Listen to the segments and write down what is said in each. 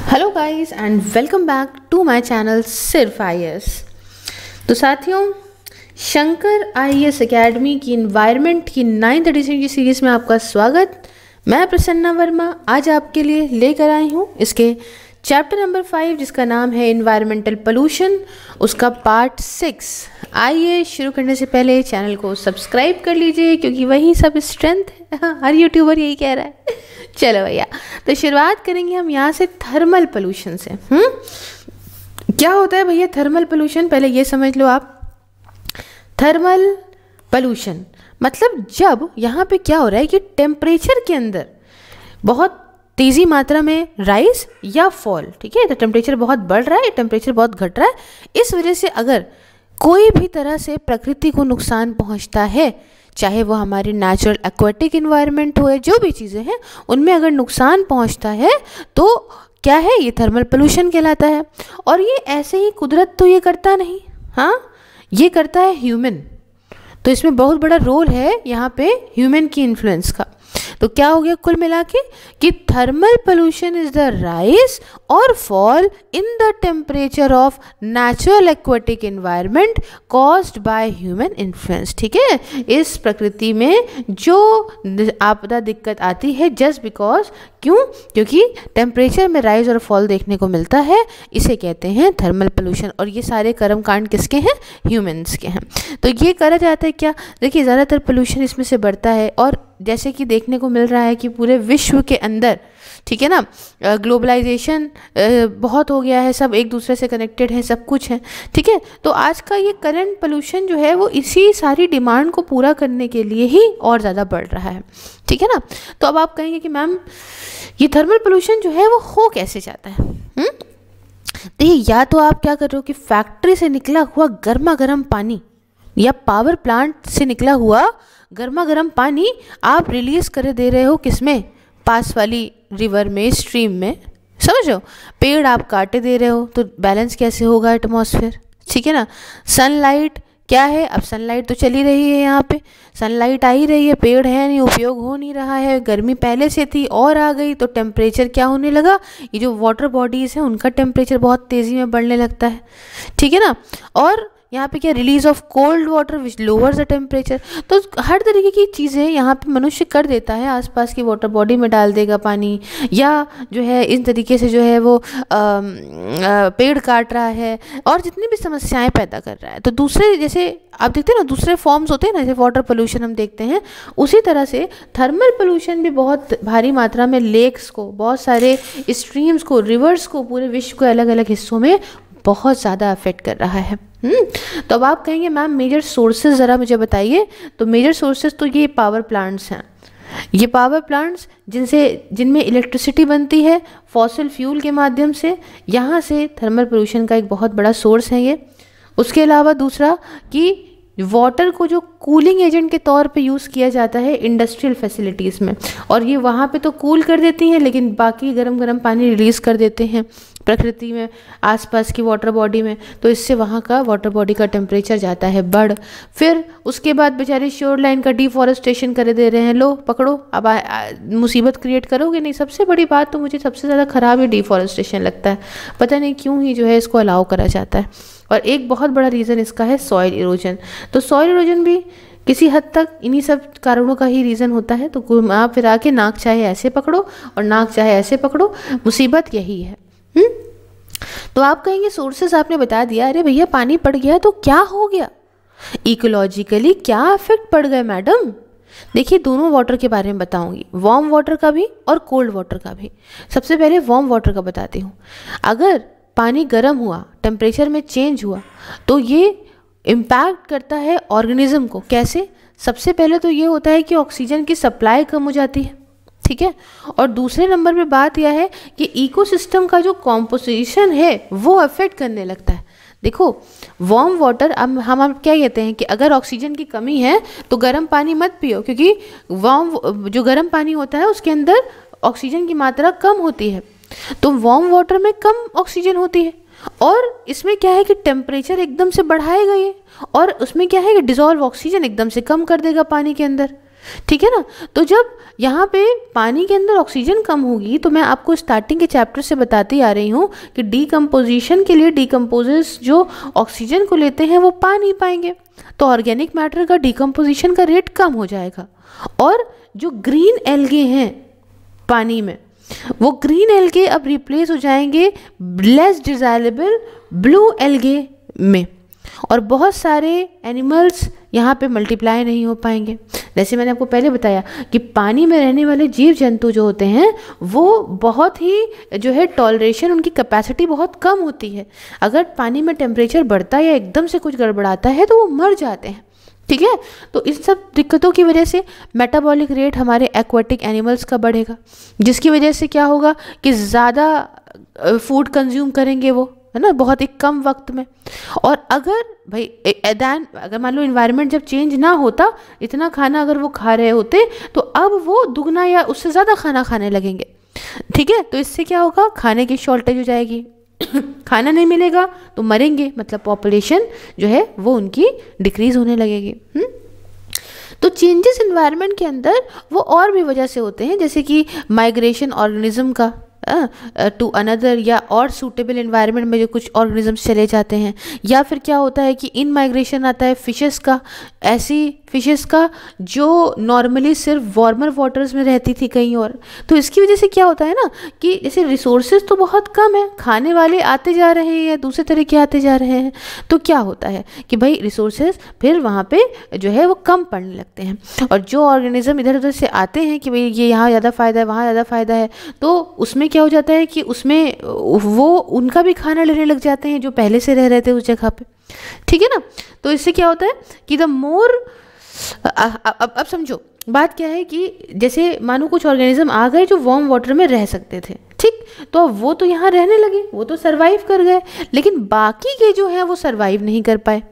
Hello guys and welcome back to my channel सिर्फ IAS. तो साथियों, शंकर आईएएस एकेडमी की इन्वायरमेंट की 9th एडिशन की सीरीज़ में आपका स्वागत। मैं प्रसन्ना वर्मा आज आपके लिए लेकर आई हूँ इसके चैप्टर नंबर 5 जिसका नाम है इन्वायरमेंटल पोल्यूशन, उसका पार्ट 6। आइए शुरू करने से पहले चैनल को सब्सक्राइब कर लीजिए क्योंकि वही सब स्ट्रेंथ है। हर यूट्यूबर यही कह रहा है। चलो भैया, तो शुरुआत करेंगे हम यहाँ से थर्मल पोल्यूशन से। क्या होता है भैया थर्मल पोल्यूशन? पहले ये समझ लो आप। थर्मल पोल्यूशन मतलब जब यहाँ पे क्या हो रहा है कि टेम्परेचर के अंदर बहुत तेज़ी मात्रा में राइज या फॉल, ठीक है, तो टेम्परेचर बहुत बढ़ रहा है, टेम्परेचर बहुत घट रहा है। इस वजह से अगर कोई भी तरह से प्रकृति को नुकसान पहुंचता है, चाहे वो हमारी नेचुरल एक्वेटिक इन्वायरमेंट हो, जो भी चीज़ें हैं उनमें अगर नुकसान पहुंचता है तो क्या है, ये थर्मल पोल्यूशन कहलाता है। और ये ऐसे ही कुदरत तो ये करता नहीं, हाँ, ये करता है ह्यूमन। तो इसमें बहुत बड़ा रोल है यहाँ पे ह्यूमन की इन्फ्लुएंस का। तो क्या हो गया कुल मिला के कि thermal pollution is the rise और fall in the temperature of natural aquatic environment caused by human influence. ठीक है, इस प्रकृति में जो आपदा दिक्कत आती है जस्ट बिकॉज, क्यों? क्योंकि टेम्परेचर में राइज और फॉल देखने को मिलता है, इसे कहते हैं थर्मल पोल्यूशन। और ये सारे कर्मकांड किसके हैं? ह्यूमंस के हैं। तो ये करा जाता है क्या, देखिए ज़्यादातर पोल्यूशन इसमें से बढ़ता है और जैसे कि देखने को मिल रहा है कि पूरे विश्व के अंदर, ठीक है ना, ग्लोबलाइजेशन बहुत हो गया है, सब एक दूसरे से कनेक्टेड है, सब कुछ है, ठीक है। तो आज का ये करंट पोल्यूशन जो है वो इसी सारी डिमांड को पूरा करने के लिए ही और ज़्यादा बढ़ रहा है, ठीक है ना। तो अब आप कहेंगे कि मैम ये थर्मल पोल्यूशन जो है वो हो कैसे जाता है? देखिए, या तो आप क्या कर रहे हो कि फैक्ट्री से निकला हुआ गर्मा गर्म पानी या पावर प्लांट से निकला हुआ गर्मा गर्म पानी आप रिलीज कर दे रहे हो किसमें? पास वाली रिवर में, स्ट्रीम में, समझो। पेड़ आप काटे दे रहे हो तो बैलेंस कैसे होगा एटमॉस्फेयर, ठीक है ना। सनलाइट क्या है, अब सनलाइट तो चली रही है, यहाँ पे सनलाइट आ ही रही है, पेड़ है नहीं, उपयोग हो नहीं रहा है, गर्मी पहले से थी और आ गई तो टेम्परेचर क्या होने लगा, ये जो वाटर बॉडीज़ हैं उनका टेम्परेचर बहुत तेज़ी में बढ़ने लगता है, ठीक है ना। और यहाँ पे क्या, release of cold water which lowers the temperature. तो हर तरीके की चीज़ें यहाँ पे मनुष्य कर देता है, आसपास की वाटर बॉडी में डाल देगा पानी, या जो है इस तरीके से जो है वो पेड़ काट रहा है और जितनी भी समस्याएं पैदा कर रहा है। तो दूसरे, जैसे आप देखते हैं ना, दूसरे फॉर्म्स होते हैं ना, जैसे वाटर पोल्यूशन हम देखते हैं, उसी तरह से थर्मल पोल्यूशन भी बहुत भारी मात्रा में लेक्स को, बहुत सारे स्ट्रीम्स को, रिवर्स को, पूरे विश्व के अलग अलग हिस्सों में बहुत ज़्यादा अफेक्ट कर रहा है। तो अब आप कहेंगे मैम मेजर सोर्सेज ज़रा मुझे बताइए। तो मेजर सोर्सेज तो ये पावर प्लांट्स हैं, ये पावर प्लांट्स जिनमें इलेक्ट्रिसिटी बनती है फॉसिल फ्यूल के माध्यम से, यहाँ से थर्मल पोल्यूशन का एक बहुत बड़ा सोर्स है ये। उसके अलावा दूसरा कि वाटर को जो कूलिंग एजेंट के तौर पे यूज़ किया जाता है इंडस्ट्रियल फैसिलिटीज़ में, और ये वहाँ पे तो कूल कर देती हैं लेकिन बाकी गर्म गर्म पानी रिलीज़ कर देते हैं प्रकृति में, आसपास की वाटर बॉडी में, तो इससे वहाँ का वाटर बॉडी का टेम्परेचर जाता है बढ़। फिर उसके बाद बेचारे श्योर लाइन का डिफॉरेस्टेशन कर दे रहे हैं, लो पकड़ो, अब मुसीबत क्रिएट करोगे नहीं। सबसे बड़ी बात तो मुझे सबसे ज़्यादा ख़राब ही डिफॉरेस्टेशन लगता है, पता नहीं क्यों ही जो है इसको अलाउ करा जाता है। और एक बहुत बड़ा रीज़न इसका है सॉइल इरोजन। तो सॉइल इरोजन भी किसी हद तक इन्हीं सब कारणों का ही रीज़न होता है। तो घुमा फिरा के नाक चाहे ऐसे पकड़ो और नाक चाहे ऐसे पकड़ो, मुसीबत यही है। तो आप कहेंगे सोर्सेज आपने बता दिया, अरे भैया पानी पड़ गया तो क्या हो गया, इकोलॉजिकली क्या इफेक्ट पड़ गए मैडम? देखिए, दोनों वाटर के बारे में बताऊंगी, वार्म वाटर का भी और कोल्ड वाटर का भी। सबसे पहले वार्म वाटर का बताती हूँ। अगर पानी गर्म हुआ, टेम्परेचर में चेंज हुआ, तो ये इम्पैक्ट करता है ऑर्गेनिज्म को। कैसे? सबसे पहले तो ये होता है कि ऑक्सीजन की सप्लाई कम हो जाती है, ठीक है। और दूसरे नंबर पे बात यह है कि इकोसिस्टम का जो कॉम्पोजिशन है वो अफेक्ट करने लगता है। देखो, वार्म वाटर, अब हम क्या कहते हैं कि अगर ऑक्सीजन की कमी है तो गर्म पानी मत पियो, क्योंकि वार्म जो गर्म पानी होता है उसके अंदर ऑक्सीजन की मात्रा कम होती है, तो वार्म वाटर में कम ऑक्सीजन होती है। और इसमें क्या है कि टेम्परेचर एकदम से बढ़ाएगा ये, और उसमें क्या है कि डिजॉल्व ऑक्सीजन एकदम से कम कर देगा पानी के अंदर। ठीक है ना। तो जब यहाँ पे पानी के अंदर ऑक्सीजन कम होगी, तो मैं आपको स्टार्टिंग के चैप्टर से बताती आ रही हूँ कि डीकम्पोजिशन के लिए डीकम्पोजर्स जो ऑक्सीजन को लेते हैं वो पा नहीं पाएंगे, तो ऑर्गेनिक मैटर का डीकम्पोजिशन का रेट कम हो जाएगा। और जो ग्रीन एल्गे हैं पानी में, वो ग्रीन एल्गे अब रिप्लेस हो जाएंगे लेस डिजायरेबल ब्लू एल्गे में, और बहुत सारे एनिमल्स यहाँ पे मल्टीप्लाई नहीं हो पाएंगे। जैसे मैंने आपको पहले बताया कि पानी में रहने वाले जीव जंतु जो होते हैं वो बहुत ही जो है टॉलरेशन, उनकी कैपेसिटी बहुत कम होती है। अगर पानी में टेम्परेचर बढ़ता है या एकदम से कुछ गड़बड़ाता है तो वो मर जाते हैं, ठीक है। तो इस सब दिक्कतों की वजह से मेटाबॉलिक रेट हमारे एक्वाटिक एनिमल्स का बढ़ेगा, जिसकी वजह से क्या होगा कि ज़्यादा फूड कंज्यूम करेंगे वो, है ना, बहुत ही कम वक्त में। और अगर भाई अगर मान लो इन्वायरमेंट जब चेंज ना होता, इतना खाना अगर वो खा रहे होते तो अब वो दुगना या उससे ज़्यादा खाना खाने लगेंगे, ठीक है। तो इससे क्या होगा, खाने की शॉर्टेज हो जाएगी खाना नहीं मिलेगा तो मरेंगे, मतलब पॉपुलेशन जो है वो उनकी डिक्रीज होने लगेगी। तो चेंजेस इन्वायरमेंट के अंदर वो और भी वजह से होते हैं, जैसे कि माइग्रेशन ऑर्गेनिज्म का टू अनदर, या और सूटेबल इन्वायरमेंट में जो कुछ ऑर्गेनिजम्स चले जाते हैं, या फिर क्या होता है कि इन माइग्रेशन आता है फिशेस का, ऐसी फिशेस का जो नॉर्मली सिर्फ वार्मर वाटर्स में रहती थी कहीं और। तो इसकी वजह से क्या होता है ना कि जैसे रिसोर्सेज तो बहुत कम है, खाने वाले आते जा रहे हैं या दूसरे तरह के आते जा रहे हैं, तो क्या होता है कि भाई रिसोर्सेज फिर वहाँ पे जो है वो कम पड़ने लगते हैं। और जो ऑर्गेनिज्म इधर उधर से आते हैं कि भाई ये यहाँ ज़्यादा फ़ायदा है, वहाँ ज़्यादा फ़ायदा है, तो उसमें क्या हो जाता है कि उसमें वो उनका भी खाना लेने लग जाते हैं जो पहले से रह रहे थे उस जगह पे, ठीक है ना। तो इससे क्या होता है कि द मोर अब समझो बात क्या है कि जैसे मानो कुछ ऑर्गेनिज्म आ गए जो वार्म वाटर में रह सकते थे, ठीक, तो वो तो यहाँ रहने लगे, वो तो सरवाइव कर गए, लेकिन बाकी के जो है वो सरवाइव नहीं कर पाए,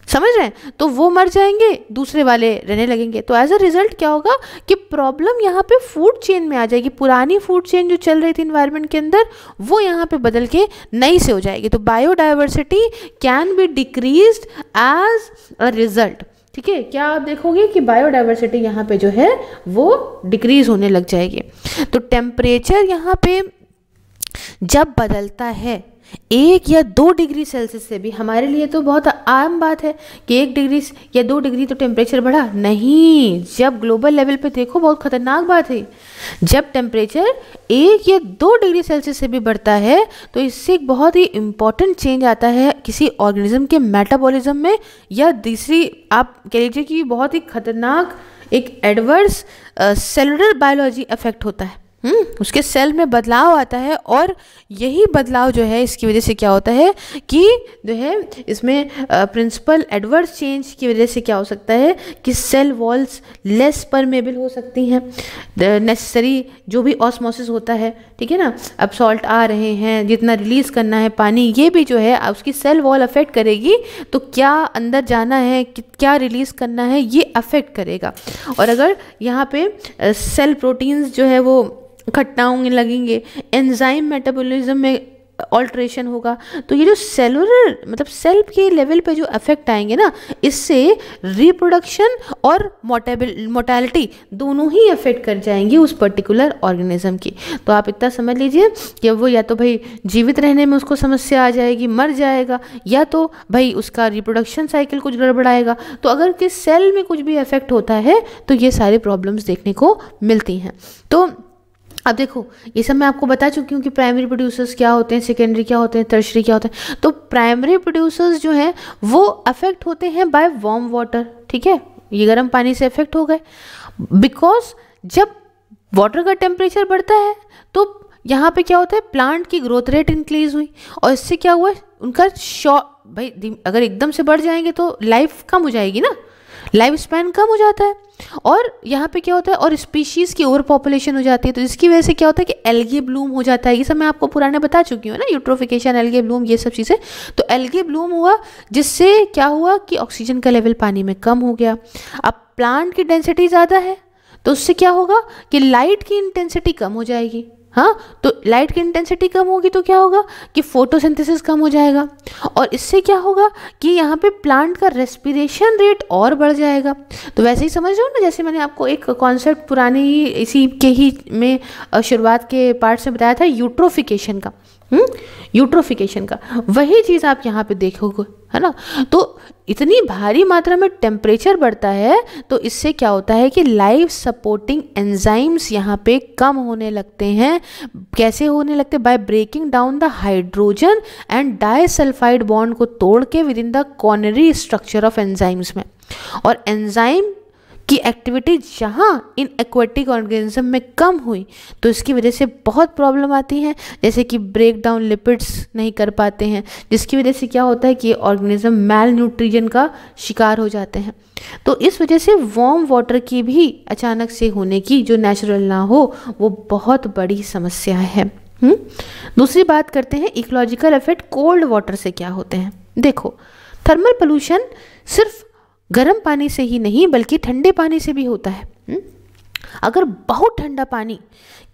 समझ रहे हैं, तो वो मर जाएंगे, दूसरे वाले रहने लगेंगे। तो एज अ रिजल्ट क्या होगा कि प्रॉब्लम यहाँ पे फूड चेन में आ जाएगी। पुरानी फूड चेन जो चल रही थी इन्वायरमेंट के अंदर वो यहाँ पे बदल के नई से हो जाएगी। तो biodiversity can be decreased as a result, ठीक है। क्या आप देखोगे कि बायोडाइवर्सिटी यहाँ पे जो है वो डिक्रीज होने लग जाएगी। तो टेम्परेचर यहाँ पे जब बदलता है 1 या 2 डिग्री सेल्सियस से भी, हमारे लिए तो बहुत आम बात है कि 1 डिग्री या 2 डिग्री तो टेम्परेचर बढ़ा, नहीं, जब ग्लोबल लेवल पे देखो बहुत खतरनाक बात है। जब टेम्परेचर 1 या 2 डिग्री सेल्सियस से भी बढ़ता है तो इससे एक बहुत ही इम्पॉर्टेंट चेंज आता है किसी ऑर्गेनिज्म के मेटाबॉलिज्म में, या दूसरी आप कह लीजिए कि बहुत ही खतरनाक एक एडवर्स सेलुलर बायोलॉजी इफेक्ट होता है। उसके सेल में बदलाव आता है, और यही बदलाव जो है इसकी वजह से क्या होता है कि जो है इसमें प्रिंसिपल एडवर्स चेंज की वजह से क्या हो सकता है कि सेल वॉल्स लेस परमेबल हो सकती हैं, नेसेसरी जो भी ऑस्मोसिस होता है, ठीक है ना, अब सॉल्ट आ रहे हैं, जितना रिलीज करना है पानी, ये भी जो है उसकी सेल वॉल अफेक्ट करेगी, तो क्या अंदर जाना है, क्या रिलीज करना है, ये अफेक्ट करेगा। और अगर यहाँ पे सेल प्रोटीन्स जो है वो इकट्ठा होने लगेंगे, एंजाइम मेटाबॉलिज्म में ऑल्ट्रेशन होगा, तो ये जो सेलुलर मतलब सेल के लेवल पे जो इफेक्ट आएंगे ना, इससे रिप्रोडक्शन और मोर्टेलिटी दोनों ही अफेक्ट कर जाएंगी उस पर्टिकुलर ऑर्गेनिज्म की। तो आप इतना समझ लीजिए कि वो या तो भाई जीवित रहने में उसको समस्या आ जाएगी, मर जाएगा, या तो भाई उसका रिप्रोडक्शन साइकिल कुछ गड़बड़ाएगा। तो अगर किस सेल में कुछ भी इफेक्ट होता है तो ये सारी प्रॉब्लम्स देखने को मिलती हैं। तो अब देखो ये सब मैं आपको बता चुकी हूँ कि प्राइमरी प्रोड्यूसर्स क्या होते हैं, सेकेंडरी क्या होते हैं, टर्शरी क्या होते हैं। तो प्राइमरी प्रोड्यूसर्स जो हैं वो अफेक्ट होते हैं बाय वार्म वाटर, ठीक है, ये गर्म पानी से अफेक्ट हो गए, बिकॉज जब वाटर का टेम्परेचर बढ़ता है तो यहाँ पे क्या होता है, प्लांट की ग्रोथ रेट इंक्रीज हुई, और इससे क्या हुआ उनका भाई अगर एकदम से बढ़ जाएंगे तो लाइफ कम हो जाएगी ना, लाइफ स्पैन कम हो जाता है, और यहाँ पे क्या होता है, और स्पीशीज़ की ओवर पॉपुलेशन हो जाती है। तो इसकी वजह से क्या होता है कि एल्गे ब्लूम हो जाता है। ये सब मैं आपको पुराने बता चुकी हूँ ना, यूट्रोफिकेशन, एल्गे ब्लूम, ये सब चीज़ें। तो एल्गे ब्लूम हुआ जिससे क्या हुआ कि ऑक्सीजन का लेवल पानी में कम हो गया। अब प्लांट की डेंसिटी ज़्यादा है तो उससे क्या होगा कि लाइट की इंटेंसिटी कम हो जाएगी, हाँ, तो लाइट की इंटेंसिटी कम होगी तो क्या होगा कि फोटोसिंथेसिस कम हो जाएगा, और इससे क्या होगा कि यहाँ पे प्लांट का रेस्पिरेशन रेट और बढ़ जाएगा। तो वैसे ही समझ रहे हो ना, जैसे मैंने आपको एक कॉन्सेप्ट पुराने ही इसी के ही में शुरुआत के पार्ट से बताया था यूट्रोफिकेशन का, यूट्रोफिकेशन का, वही चीज़ आप यहाँ पे देखोगे, है ना। तो इतनी भारी मात्रा में टेम्परेचर बढ़ता है तो इससे क्या होता है कि लाइफ सपोर्टिंग एंजाइम्स यहाँ पे कम होने लगते हैं। कैसे होने लगते हैं? By breaking down the hydrogen and disulphide bond को तोड़ के with in the coronary structure of enzymes में। और एंजाइम की एक्टिविटी जहाँ इन एक्वेटिक ऑर्गेनिज्म में कम हुई तो इसकी वजह से बहुत प्रॉब्लम आती है, जैसे कि ब्रेक डाउन लिपिड्स नहीं कर पाते हैं, जिसकी वजह से क्या होता है कि ऑर्गेनिज्म मैल न्यूट्रिशन का शिकार हो जाते हैं। तो इस वजह से वार्म वाटर की भी अचानक से होने की, जो नेचुरल ना हो, वो बहुत बड़ी समस्या है। दूसरी बात करते हैं इकोलॉजिकल इफेक्ट कोल्ड वाटर से क्या होते हैं। देखो, थर्मल पोल्यूशन सिर्फ गर्म पानी से ही नहीं बल्कि ठंडे पानी से भी होता है। अगर बहुत ठंडा पानी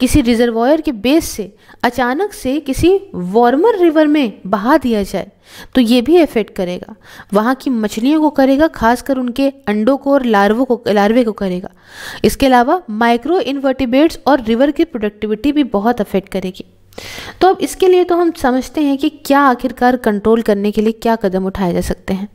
किसी रिजर्वॉयर के बेस से अचानक से किसी वार्मर रिवर में बहा दिया जाए तो ये भी इफेक्ट करेगा, वहाँ की मछलियों को करेगा, खासकर उनके अंडों को और लार्वे को करेगा। इसके अलावा माइक्रो इन्वर्टिब्रेट्स और रिवर की प्रोडक्टिविटी भी बहुत अफेक्ट करेगी। तो अब इसके लिए तो हम समझते हैं कि क्या आखिरकार कंट्रोल करने के लिए क्या कदम उठाए जा सकते हैं।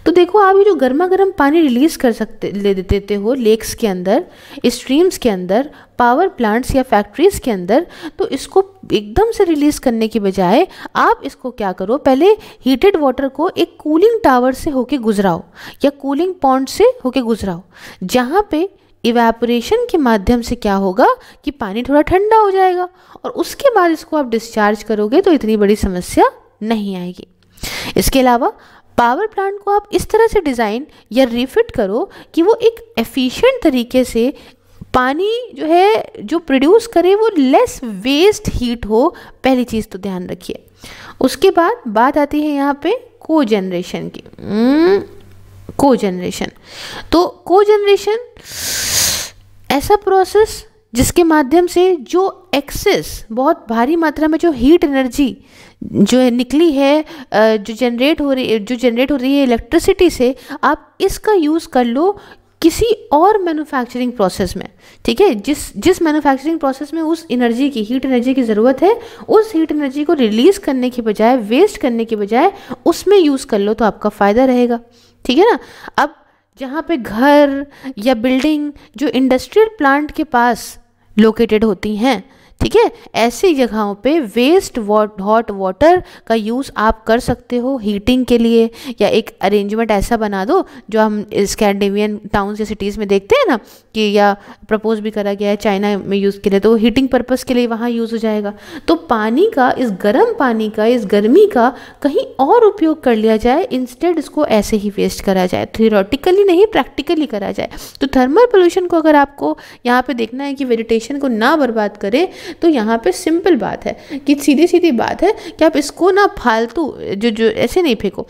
तो देखो, आप ये जो गर्मा गर्म पानी रिलीज ले देते हो लेक्स के अंदर, स्ट्रीम्स के अंदर, पावर प्लांट्स या फैक्ट्रीज के अंदर, तो इसको एकदम से रिलीज करने की बजाय आप इसको क्या करो, पहले हीटेड वाटर को एक कूलिंग टावर से होके गुजराओ या कूलिंग पॉन्ड से होके गुजराओ, जहाँ पे इवेपोरेशन के माध्यम से क्या होगा कि पानी थोड़ा ठंडा हो जाएगा और उसके बाद इसको आप डिस्चार्ज करोगे तो इतनी बड़ी समस्या नहीं आएगी। इसके अलावा पावर प्लांट को आप इस तरह से डिज़ाइन या रिफिट करो कि वो एक एफिशिएंट तरीके से पानी जो है जो प्रोड्यूस करे वो लेस वेस्ट हीट हो, पहली चीज़ तो ध्यान रखिए। उसके बाद बात आती है यहाँ पे कोजेनरेशन की। कोजेनरेशन, तो कोजेनरेशन ऐसा प्रोसेस जिसके माध्यम से जो एक्सेस बहुत भारी मात्रा में जो हीट एनर्जी जो निकली है, जो जनरेट हो रही है इलेक्ट्रिसिटी से, आप इसका यूज़ कर लो किसी और मैन्युफैक्चरिंग प्रोसेस में। ठीक है, जिस मैन्युफैक्चरिंग प्रोसेस में उस एनर्जी की, हीट एनर्जी की ज़रूरत है, उस हीट एनर्जी को रिलीज़ करने की बजाय, वेस्ट करने की बजाय उसमें यूज़ कर लो तो आपका फ़ायदा रहेगा। ठीक है ना। अब जहाँ पे घर या बिल्डिंग जो इंडस्ट्रियल प्लांट के पास लोकेटेड होती हैं, ठीक है, ऐसी जगहों पे वेस्ट हॉट वाटर का यूज़ आप कर सकते हो हीटिंग के लिए, या एक अरेंजमेंट ऐसा बना दो जो हम स्कैंडिनेवियन टाउन्स या सिटीज़ में देखते हैं ना कि, या प्रपोज भी करा गया है चाइना में यूज़ के लिए, तो हीटिंग पर्पस के लिए वहाँ यूज़ हो जाएगा। तो पानी का, इस गर्म पानी का, इस गर्मी का कहीं और उपयोग कर लिया जाए, इंस्टेड इसको ऐसे ही वेस्ट करा जाए, थियोरेटिकली नहीं प्रैक्टिकली करा जाए। तो थर्मल पोल्यूशन को अगर आपको यहाँ पे देखना है कि वेजिटेशन को ना बर्बाद करे, तो यहाँ पे सिंपल बात है कि सीधी बात है कि आप इसको ना फालतू जो ऐसे नहीं फेंको,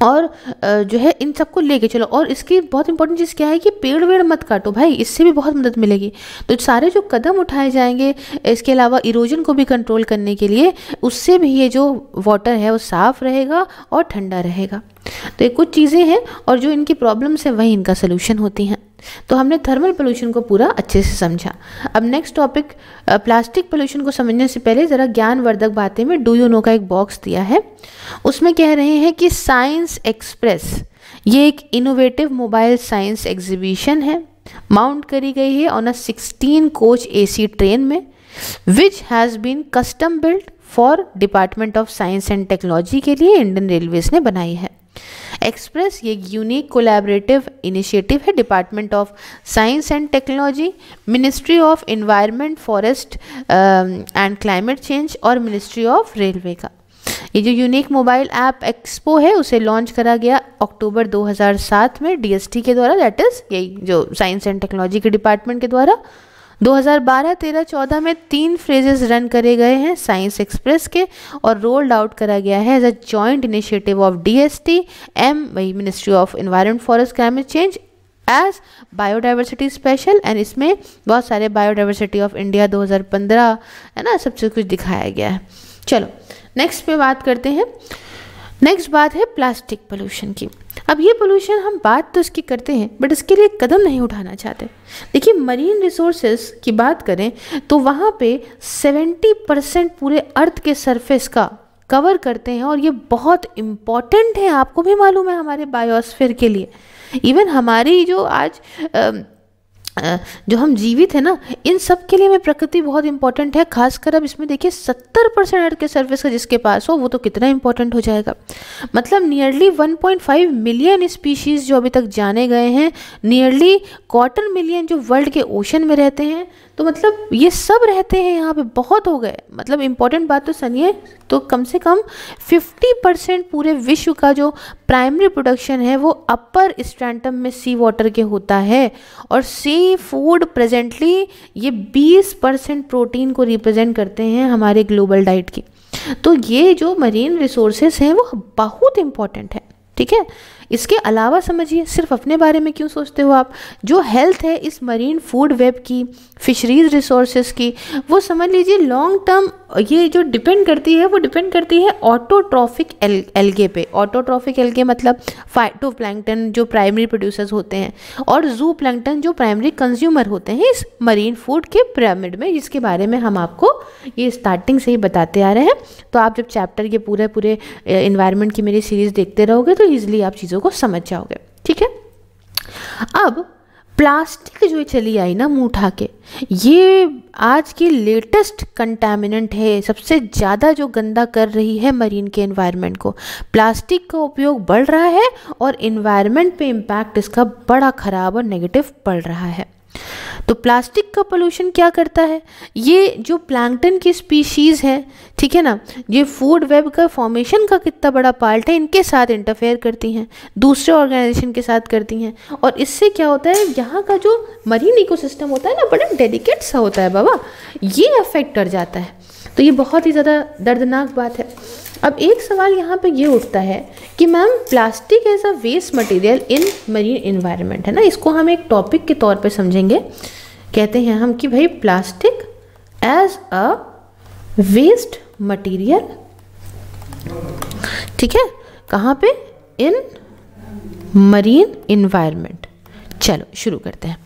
और जो है इन सबको लेके चलो। और इसकी बहुत इंपॉर्टेंट चीज़ क्या है कि पेड़ वेड़ मत काटो भाई, इससे भी बहुत मदद मिलेगी। तो सारे जो कदम उठाए जाएंगे, इसके अलावा इरोजन को भी कंट्रोल करने के लिए, उससे भी ये जो वाटर है वो साफ़ रहेगा और ठंडा रहेगा। तो ये कुछ चीज़ें हैं और जो इनकी प्रॉब्लम्स है वही इनका सोल्यूशन होती हैं। तो हमने थर्मल पोल्यूशन को पूरा अच्छे से समझा। अब नेक्स्ट टॉपिक, प्लास्टिक पोल्यूशन को समझने से पहले ज़रा ज्ञानवर्धक बातें में डू यू नो का एक बॉक्स दिया है। उसमें कह रहे हैं कि साइंस एक्सप्रेस ये एक इनोवेटिव मोबाइल साइंस एग्जीबिशन है, माउंट करी गई है on a 16 coach AC train में, which has been custom built for department of science and technology के लिए इंडियन रेलवेज ने बनाई है। एक्सप्रेस ये यूनिक कोलैबोरेटिव इनिशिएटिव है department of science and technology, ministry of environment, forest and climate change और ministry of railway का। ये जो यूनिक मोबाइल ऐप एक्सपो है उसे लॉन्च करा गया अक्टूबर 2007 में DST के द्वारा, दैट इज़ यही जो साइंस एंड टेक्नोलॉजी के डिपार्टमेंट के द्वारा। 2012, 13, 14 में 3 फेजेस रन करे गए हैं साइंस एक्सप्रेस के और रोल्ड आउट करा गया है as a joint initiative of DST, वही ministry of environment, forest, climate change as biodiversity special, and इसमें बहुत सारे बायोडाइवर्सिटी ऑफ इंडिया 2015 है ना, सबसे कुछ दिखाया गया है। चलो नेक्स्ट पे बात करते हैं। नेक्स्ट बात है प्लास्टिक पोल्यूशन की। अब ये पोल्यूशन हम बात तो इसकी करते हैं बट इसके लिए कदम नहीं उठाना चाहते। देखिए मरीन रिसोर्सेज की बात करें तो वहाँ पे 70% पूरे अर्थ के सरफेस का कवर करते हैं, और ये बहुत इम्पॉर्टेंट है, आपको भी मालूम है, हमारे बायोस्फीयर के लिए। इवन हमारी जो आज जो हम जीवित है ना, इन सब के लिए में प्रकृति बहुत इंपॉर्टेंट है। खासकर अब इसमें देखिए 70% अर्थ के सरफेस का जिसके पास हो वो तो कितना इंपॉर्टेंट हो जाएगा। मतलब नियरली 1.5 मिलियन स्पीशीज़ जो अभी तक जाने गए हैं, नियरली 1/4 मिलियन जो वर्ल्ड के ओशन में रहते हैं, तो मतलब ये सब रहते हैं यहाँ पे, बहुत हो गए। मतलब इम्पॉर्टेंट बात तो सुनिए, तो कम से कम 50% पूरे विश्व का जो प्राइमरी प्रोडक्शन है वो अपर स्ट्रैटम में सी वाटर के होता है, और सी फूड प्रेजेंटली ये 20% प्रोटीन को रिप्रेजेंट करते हैं हमारे ग्लोबल डाइट की। तो ये जो मरीन रिसोर्सेस हैं वो बहुत इम्पॉर्टेंट है, ठीक है। इसके अलावा समझिए, सिर्फ अपने बारे में क्यों सोचते हो आप, जो हेल्थ है इस मरीन फूड वेब की, फिशरीज रिसोर्सेज की, वो समझ लीजिए लॉन्ग टर्म ये जो डिपेंड करती है वो डिपेंड करती है ऑटोट्रॉफिक एल्गे पे। ऑटोट्रॉफिक एल्गे मतलब फाइटोप्लैंक्टन जो प्राइमरी प्रोड्यूसर्स होते हैं, और जू प्लैंक्टन जो प्राइमरी कंज्यूमर होते हैं इस मरीन फूड के पिरामिड में, जिसके बारे में हम आपको ये स्टार्टिंग से ही बताते आ रहे हैं। तो आप जब चैप्टर के पूरे एनवायरनमेंट की मेरी सीरीज़ देखते रहोगे तो ईजिली आप चीज़ों को समझ जाओगे, ठीक है। अब प्लास्टिक जो चली आई ना मुंह उठा के, ये आज की लेटेस्ट कंटामिनेंट है, सबसे ज़्यादा जो गंदा कर रही है मरीन के एनवायरनमेंट को। प्लास्टिक का उपयोग बढ़ रहा है और एनवायरनमेंट पे इम्पैक्ट इसका बड़ा ख़राब और नेगेटिव पड़ रहा है। तो प्लास्टिक का पोल्यूशन क्या करता है, ये जो प्लैंक्टन की स्पीशीज़ है, ठीक है ना, ये फूड वेब का फॉर्मेशन का कितना बड़ा पार्ट है, इनके साथ इंटरफेयर करती हैं, दूसरे ऑर्गेनाइजेशन के साथ करती हैं, और इससे क्या होता है, यहाँ का जो मरीन इकोसिस्टम होता है ना, बड़ा डेलिकेट सा होता है बाबा, ये अफेक्ट कर जाता है। तो ये बहुत ही ज़्यादा दर्दनाक बात है। अब एक सवाल यहाँ पे ये उठता है कि ma'am plastic as a waste material in marine environment, है ना, इसको हम एक टॉपिक के तौर पे समझेंगे। कहते हैं हम कि भाई plastic as a waste material, ठीक है, कहाँ पे, इन मरीन एनवायरनमेंट। चलो शुरू करते हैं।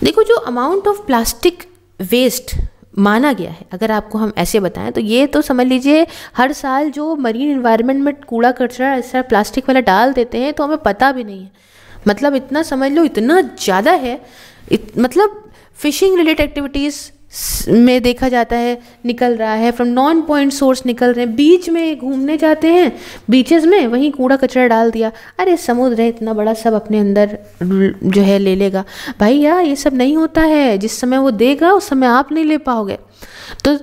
देखो जो अमाउंट ऑफ प्लास्टिक वेस्ट माना गया है, अगर आपको हम ऐसे बताएं तो ये तो समझ लीजिए हर साल जो मरीन एनवायरनमेंट में कूड़ा कचरा ऐसा प्लास्टिक वाला डाल देते हैं तो हमें पता भी नहीं है। मतलब इतना समझ लो, इतना ज़्यादा है, मतलब फिशिंग रिलेटेड एक्टिविटीज़ में देखा जाता है निकल रहा है, फ्रॉम नॉन पॉइंट सोर्स निकल रहे हैं, बीच में घूमने जाते हैं बीचेस में, वहीं कूड़ा कचरा डाल दिया, अरे समुद्र है इतना बड़ा, सब अपने अंदर जो है ले लेगा। भाई यार ये सब नहीं होता है, जिस समय वो देगा उस समय आप नहीं ले पाओगे। तो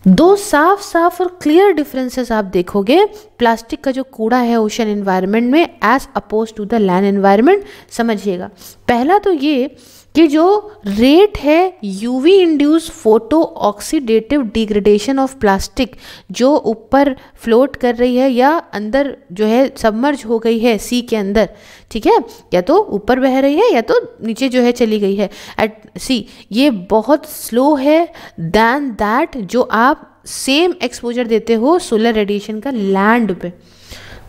दो साफ साफ और क्लियर डिफरेंसेस आप देखोगे प्लास्टिक का जो कूड़ा है ओशन एनवायरनमेंट में as oppose to the land environment. समझिएगा, पहला तो ये कि जो रेट है UV induce photo oxidative degradation of plastic, जो ऊपर फ्लोट कर रही है या अंदर जो है सबमर्ज हो गई है सी के अंदर, ठीक है, या तो ऊपर बह रही है या तो नीचे जो है चली गई है एट सी, ये बहुत स्लो है दैन दैट जो आप सेम एक्सपोजर देते हो सोलर रेडिएशन का लैंड पे।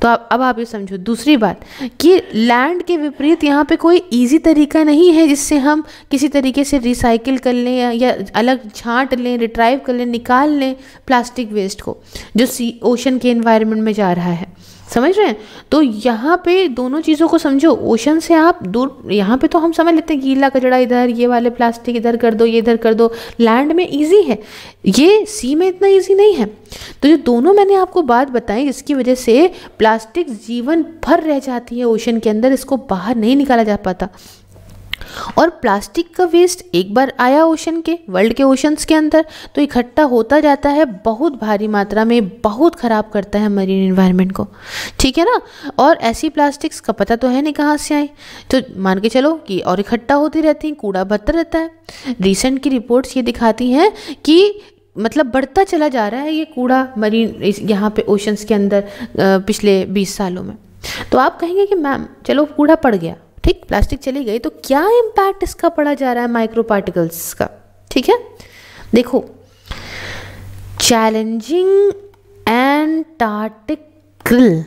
तो अब आप ये समझो। दूसरी बात कि लैंड के विपरीत यहाँ पे कोई इजी तरीका नहीं है जिससे हम किसी तरीके से रिसाइकिल कर लें या अलग छांट लें, रिट्राइव कर लें, निकाल लें प्लास्टिक वेस्ट को जो सी ओशन के एनवायरनमेंट में जा रहा है। समझ रहे हैं? तो यहाँ पे दोनों चीज़ों को समझो। ओशन से आप दूर, यहाँ पे तो हम समझ लेते हैं गीला कचरा इधर, ये वाले प्लास्टिक इधर कर दो, ये इधर कर दो, लैंड में इजी है, ये सी में इतना इजी नहीं है। तो ये दोनों मैंने आपको बात बताई जिसकी वजह से प्लास्टिक जीवन भर रह जाती है ओशन के अंदर, इसको बाहर नहीं निकाला जा पाता। और प्लास्टिक का वेस्ट एक बार आया ओशन के, वर्ल्ड के ओशंस के अंदर, तो इकट्ठा होता जाता है बहुत भारी मात्रा में, बहुत ख़राब करता है मरीन एनवायरनमेंट को, ठीक है ना। और ऐसी प्लास्टिक्स का पता तो है नहीं कहाँ से आई, तो मान के चलो कि और इकट्ठा होती रहती हैं, कूड़ा बढ़ता रहता है। रिसेंट की रिपोर्ट्स ये दिखाती हैं कि मतलब बढ़ता चला जा रहा है ये कूड़ा मरीन यहाँ पे ओशंस के अंदर पिछले 20 सालों में। तो आप कहेंगे कि मैम चलो कूड़ा पड़ गया, ठीक, प्लास्टिक चली गई तो क्या इम्पैक्ट इसका पड़ा जा रहा है माइक्रो पार्टिकल्स का। ठीक है, देखो, चैलेंजिंग एंटार्क्टिक krill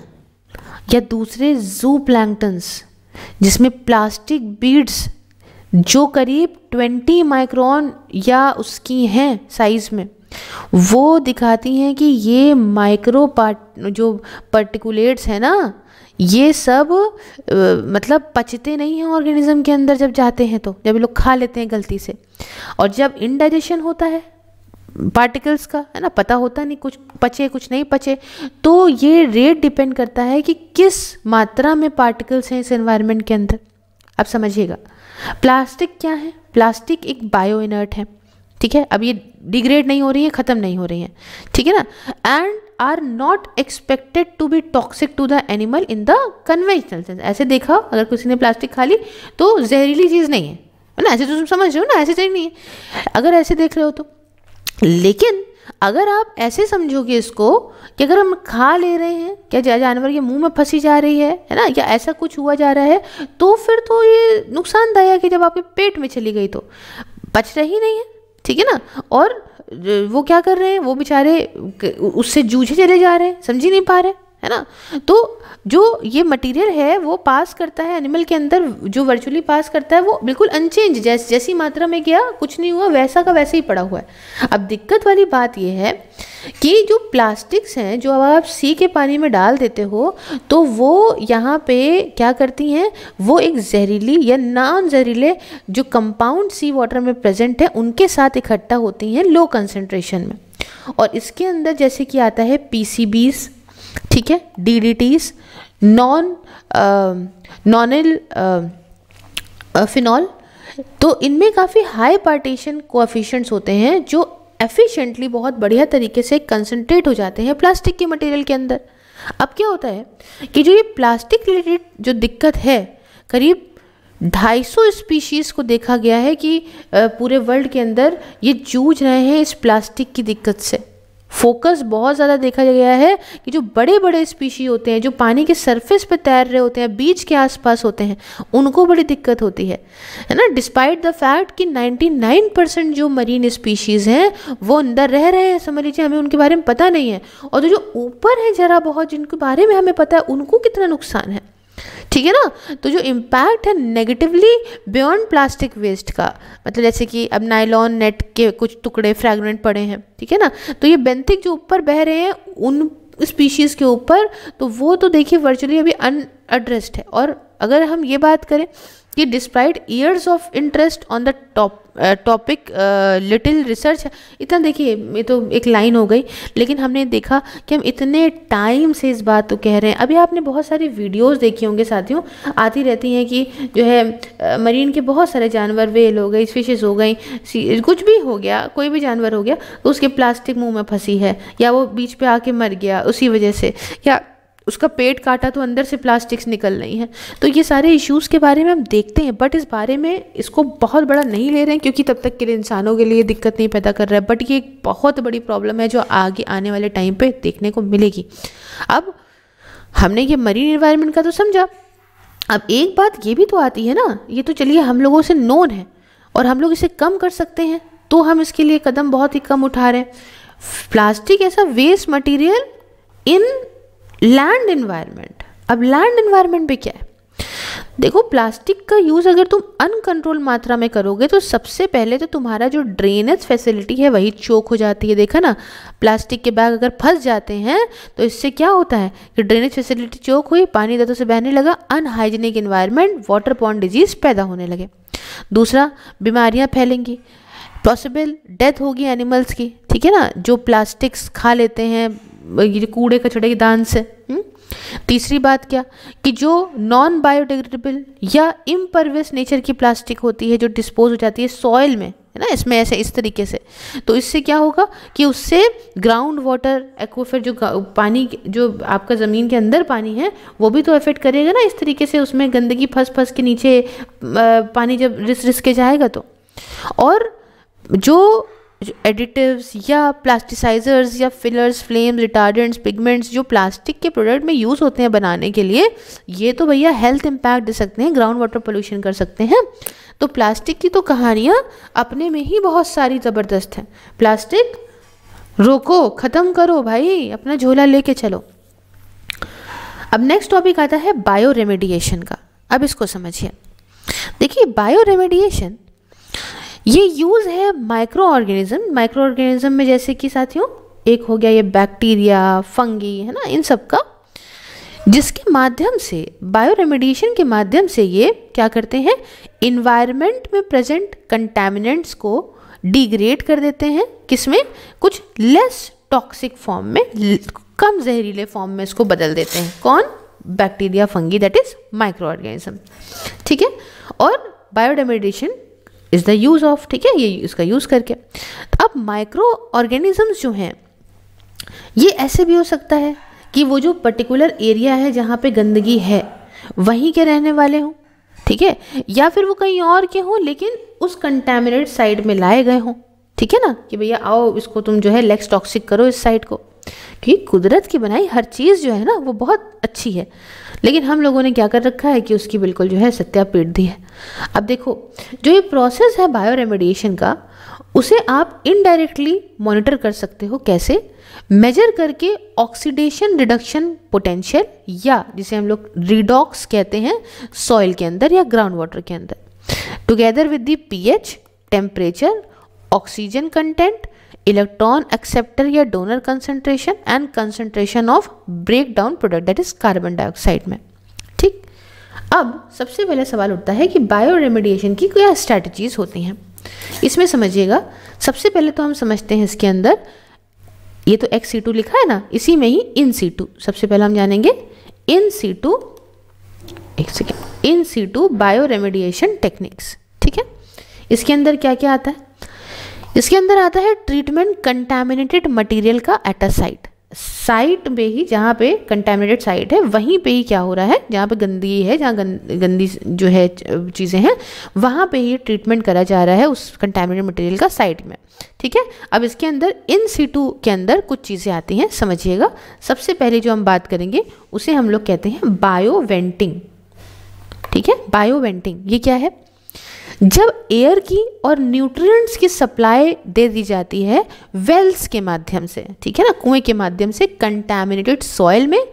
या दूसरे जू प्लैंक्टन्स जिसमें प्लास्टिक बीड्स जो करीब 20 माइक्रोन या उसकी हैं साइज में, वो दिखाती हैं कि ये माइक्रो जो पार्टिकुलेट्स हैं ना, ये सब मतलब पचते नहीं हैं ऑर्गेनिज्म के अंदर जब जाते हैं, तो जब ये लोग खा लेते हैं गलती से, और जब इनडाइजेशन होता है पार्टिकल्स का, है ना, पता होता नहीं कुछ पचे कुछ नहीं पचे, तो ये रेट डिपेंड करता है कि किस मात्रा में पार्टिकल्स हैं इस एनवायरनमेंट के अंदर। अब समझिएगा, प्लास्टिक क्या है? प्लास्टिक एक बायो इनर्ट है, ठीक है, अब ये डिग्रेड नहीं हो रही है, ख़त्म नहीं हो रही है, ठीक है ना, and are not expected to be toxic to the animal in the conventional sense. ऐसे देखा, अगर किसी ने प्लास्टिक खा ली तो जहरीली चीज़ नहीं है ना, ऐसे तो तुम समझ रहे हो ना, ऐसे चीज़ नहीं है अगर ऐसे देख रहे हो तो। लेकिन अगर आप ऐसे समझोगे इसको कि अगर हम खा ले रहे हैं, क्या जानवर के मुंह में फंसी जा रही है ना, या ऐसा कुछ हुआ जा रहा है, तो फिर तो ये नुकसानदायक है। जब आपके पेट में चली गई तो पच रही नहीं है, ठीक है ना, और वो क्या कर रहे हैं, वो बेचारे उससे जूझे चले जा रहे हैं, समझ ही नहीं पा रहे, है ना। तो जो ये मटेरियल है वो पास करता है एनिमल के अंदर, जो वर्चुअली पास करता है वो बिल्कुल अनचेंज, जैसी मात्रा में गया कुछ नहीं हुआ, वैसा का वैसे ही पड़ा हुआ है। अब दिक्कत वाली बात ये है कि जो प्लास्टिक्स हैं जो अब आप सी के पानी में डाल देते हो, तो वो यहाँ पे क्या करती हैं, वो एक जहरीली या नॉन जहरीले जो कंपाउंड सी वाटर में प्रेजेंट है उनके साथ इकट्ठा होती हैं लो कंसंट्रेशन में, और इसके अंदर जैसे कि आता है PCBs, ठीक है, DDTs, नॉनिल फिनॉल, तो इनमें काफ़ी हाई पार्टीशन कोएफिशिएंट्स होते हैं जो एफिशिएंटली बहुत बढ़िया तरीके से कंसंट्रेट हो जाते हैं प्लास्टिक के मटेरियल के अंदर। अब क्या होता है कि जो ये प्लास्टिक रिलेटेड जो दिक्कत है, करीब 250 स्पीशीज़ को देखा गया है कि पूरे वर्ल्ड के अंदर ये जूझ रहे हैं इस प्लास्टिक की दिक्कत से। फोकस बहुत ज़्यादा देखा गया है कि जो बड़े बड़े स्पीशी होते हैं, जो पानी के सरफेस पे तैर रहे होते हैं, बीच के आसपास होते हैं, उनको बड़ी दिक्कत होती है ना, डिस्पाइट द फैक्ट कि 99% जो मरीन स्पीशीज़ हैं वो अंदर रह रहे हैं, समझ लीजिए, हमें उनके बारे में पता नहीं है, और जो ऊपर है ज़रा बहुत, जिनके बारे में हमें पता है, उनको कितना नुकसान है, ठीक है ना। तो जो इम्पैक्ट है नेगेटिवली बियॉन्ड प्लास्टिक वेस्ट का, मतलब जैसे कि अब नायलॉन नेट के कुछ टुकड़े फ्रैगमेंट पड़े हैं, ठीक है ना, तो ये बेंथिक जो ऊपर बह रहे हैं उन स्पीशीज़ के ऊपर, तो वो तो देखिए वर्चुअली अभी अनएड्रेस्ड है। और अगर हम ये बात करें कि despite years of interest on the topic little research, इतना देखिए ये तो एक लाइन हो गई, लेकिन हमने देखा कि हम इतने टाइम से इस बात को कह रहे हैं। अभी आपने बहुत सारी वीडियोस देखी होंगे साथियों, आती रहती हैं कि जो है मरीन के बहुत सारे जानवर, वेल हो गई, फिशेस हो गई, कुछ भी हो गया, कोई भी जानवर हो गया, तो उसके प्लास्टिक मुँह में फंसी है, या वो बीच पे आके मर गया उसी वजह से, या उसका पेट काटा तो अंदर से प्लास्टिक्स निकल रही हैं। तो ये सारे इश्यूज़ के बारे में हम देखते हैं, बट इस बारे में इसको बहुत बड़ा नहीं ले रहे हैं, क्योंकि तब तक के लिए इंसानों के लिए दिक्कत नहीं पैदा कर रहा है, बट ये एक बहुत बड़ी प्रॉब्लम है जो आगे आने वाले टाइम पे देखने को मिलेगी। अब हमने ये मरीन एनवायरनमेंट का तो समझा, अब एक बात ये भी तो आती है ना, ये तो चलिए हम लोगों से नोन है और हम लोग इसे कम कर सकते हैं, तो हम इसके लिए कदम बहुत ही कम उठा रहे हैं। प्लास्टिक ऐसा waste material in land environment. अब लैंड एनवायरनमेंट पे क्या है, देखो प्लास्टिक का यूज़ अगर तुम अनकंट्रोल मात्रा में करोगे तो सबसे पहले तो तुम्हारा जो ड्रेनेज फैसिलिटी है वही चोक हो जाती है। देखा ना, प्लास्टिक के बैग अगर फंस जाते हैं तो इससे क्या होता है कि ड्रेनेज फैसिलिटी चोक हुई, पानी दतों से बहने लगा, unhygienic environment, water borne disease पैदा होने लगे। दूसरा, बीमारियाँ फैलेंगी, पॉसिबल डेथ होगी एनिमल्स की, ठीक है ना, जो प्लास्टिक्स खा लेते हैं ये कूड़े कचड़े के दान से। तीसरी बात क्या कि जो नॉन बायोडिग्रेडेबल या इम्परवियस नेचर की प्लास्टिक होती है जो डिस्पोज हो जाती है सॉइल में, है ना, इसमें ऐसे इस तरीके से, तो इससे क्या होगा कि उससे ग्राउंड वाटर एक्वाफर जो पानी जो आपका ज़मीन के अंदर पानी है वो भी तो इफेक्ट करेगा ना, इस तरीके से उसमें गंदगी फंस के नीचे पानी जब रिस के जाएगा तो। और जो जो एडिटिव्स या प्लास्टिसाइजर्स या फिलर्स, फ्लेम्स, रिटार्डेंट्स, पिगमेंट्स जो प्लास्टिक के प्रोडक्ट में यूज़ होते हैं बनाने के लिए, ये तो भैया हेल्थ इम्पैक्ट दे सकते हैं, ग्राउंड वाटर पोल्यूशन कर सकते हैं। तो प्लास्टिक की तो कहानियाँ अपने में ही बहुत सारी ज़बरदस्त हैं। प्लास्टिक रोको, ख़त्म करो भाई, अपना झोला लेके चलो। अब नेक्स्ट टॉपिक आता है बायो रेमेडिएशन का। अब इसको समझिए। देखिए बायो रेमेडिएशन ये यूज़ है माइक्रो ऑर्गेनिज्म में, जैसे कि साथियों एक हो गया ये बैक्टीरिया, फंगी, है ना, इन सब का, जिसके माध्यम से बायो रेमेडिएशन के माध्यम से ये क्या करते हैं, इन्वायरमेंट में प्रेजेंट कंटामिनेंट्स को डिग्रेड कर देते हैं। किसमें? कुछ लेस टॉक्सिक फॉर्म में, कम जहरीले फॉर्म में इसको बदल देते हैं। कौन? Bacteria, fungi, that is micro organism. ठीक है। और bio remediation is the use of, ठीक है, ये इसका यूज करके। अब माइक्रो ऑर्गेनिजम्स जो हैं ये ऐसे भी हो सकता है कि वो जो पर्टिकुलर एरिया है जहाँ पे गंदगी है वहीं के रहने वाले हों, ठीक है, या फिर वो कहीं और के हों लेकिन उस कंटामिनेटेड साइड में लाए गए हों। ठीक है ना, कि भैया आओ इसको तुम जो है लेस टॉक्सिक करो इस साइड को, क्योंकि कुदरत की बनाई हर चीज़ जो है ना वो बहुत अच्छी है, लेकिन हम लोगों ने क्या कर रखा है कि उसकी बिल्कुल जो है सत्या पीट दी है। अब देखो जो ये प्रोसेस है बायो रेमेडिएशन का, उसे आप इनडायरेक्टली मॉनिटर कर सकते हो। कैसे? मेजर करके ऑक्सीडेशन रिडक्शन पोटेंशियल, या जिसे हम लोग रिडॉक्स कहते हैं, सॉइल के अंदर या ग्राउंड वाटर के अंदर, together with the pH, temperature, oxygen content, electron acceptor या donor concentration and concentration of break down product, that is carbon dioxide में। ठीक। अब सबसे पहले सवाल उठता है कि बायो रेमेडिएशन की क्या स्ट्रैटेजीज होती हैं। इसमें समझिएगा, सबसे पहले तो हम समझते हैं इसके अंदर, ये तो एक्स सीटू लिखा है ना, इसी में ही इन सीटू, सबसे पहले हम जानेंगे इन सीटू, एक second, in situ bioremediation techniques. ठीक है। इसके अंदर क्या क्या आता है? इसके अंदर आता है ट्रीटमेंट कंटामिनेटेड मटेरियल का एट अ साइट में ही, जहाँ पे कंटामिनेटेड साइट है वहीं पे ही क्या हो रहा है, जहाँ पे गंदगी है, जहाँ गंदी जो है चीज़ें हैं, वहाँ पे ही ट्रीटमेंट करा जा रहा है उस कंटामिनेटेड मटेरियल का साइट में। ठीक है। अब इसके अंदर इन सीटू के अंदर कुछ चीज़ें आती हैं, समझिएगा। सबसे पहले जो हम बात करेंगे उसे हम लोग कहते हैं बायो वेंटिंग। ठीक है। बायो वेंटिंग ये क्या है? जब एयर की और न्यूट्रिएंट्स की सप्लाई दे दी जाती है वेल्स के माध्यम से, ठीक है ना, कुएं के माध्यम से कंटामिनेटेड सॉइल में,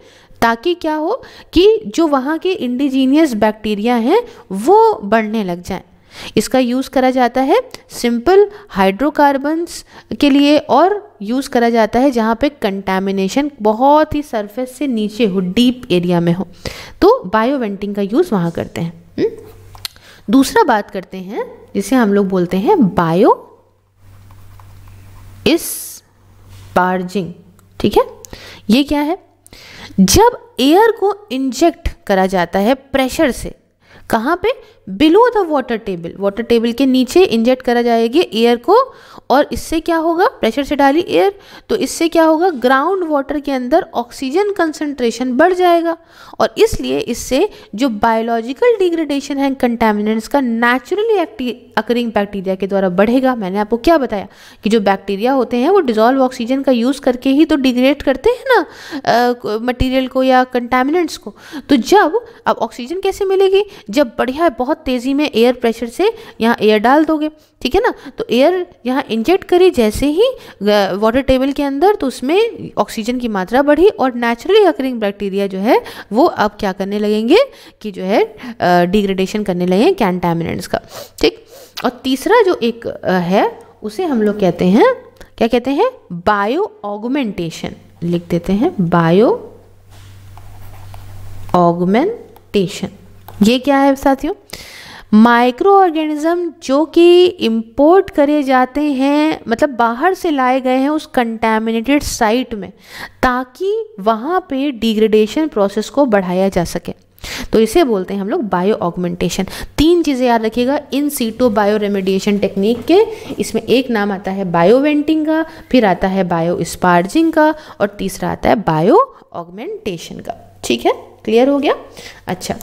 ताकि क्या हो कि जो वहाँ के इंडिजीनियस बैक्टीरिया हैं वो बढ़ने लग जाएं। इसका यूज़ करा जाता है सिंपल हाइड्रोकार्बन्स के लिए, और यूज़ करा जाता है जहाँ पे कंटामिनेशन बहुत ही सरफेस से नीचे हो, डीप एरिया में हो, तो बायो वेंटिंग का यूज़ वहाँ करते हैं। दूसरा बात करते हैं जिसे हम लोग बोलते हैं बायो स्पार्जिंग। ठीक है। ये क्या है? जब एयर को इंजेक्ट करा जाता है प्रेशर से, कहाँ पे? बिलो द वाटर टेबल के नीचे इंजेक्ट करा जाएगी एयर को, और इससे क्या होगा? प्रेशर से डाली एयर, तो इससे क्या होगा? ग्राउंड वाटर के अंदर ऑक्सीजन कंसंट्रेशन बढ़ जाएगा, और इसलिए इससे जो बायोलॉजिकल डिग्रेडेशन है कंटामिनेंट्स का नेचुरली अकरिंग बैक्टीरिया के द्वारा बढ़ेगा। मैंने आपको क्या बताया कि जो बैक्टीरिया होते हैं वो डिजॉल्व ऑक्सीजन का यूज़ करके ही तो डिग्रेड करते हैं ना मटीरियल को या कंटामिनेंट्स को। तो जब अब ऑक्सीजन कैसे मिलेगी? जब बढ़िया बहुत तेज़ी में एयर प्रेशर से यहाँ एयर डाल दोगे, ठीक है ना, तो एयर यहाँ इंजेक्ट करी जैसे ही वाटर टेबल के अंदर, तो उसमें ऑक्सीजन की मात्रा बढ़ी, और नेचुरली अकरिंग बैक्टीरिया जो है वो अब क्या करने लगेंगे कि जो है डिग्रेडेशन करने लगेंगे कंटामिनेंट्स का। ठीक। और तीसरा जो एक है उसे हम लोग कहते हैं, क्या कहते हैं? Bio augmentation. लिख देते हैं बायो ऑगमेंटेशन। ये क्या है साथियों? माइक्रो ऑर्गेनिज्म जो कि इंपोर्ट करे जाते हैं, मतलब बाहर से लाए गए हैं उस कंटामिनेटेड साइट में, ताकि वहाँ पे डिग्रेडेशन प्रोसेस को बढ़ाया जा सके, तो इसे बोलते हैं हम लोग बायो ऑगमेंटेशन। 3 चीज़ें याद रखिएगा इन सीटो बायो रेमेडिएशन टेक्निक के। इसमें एक नाम आता है बायो वेंटिंग का, फिर आता है बायो स्पार्जिंग का, और तीसरा आता है बायो ऑगमेंटेशन का। ठीक है, क्लियर हो गया? अच्छा,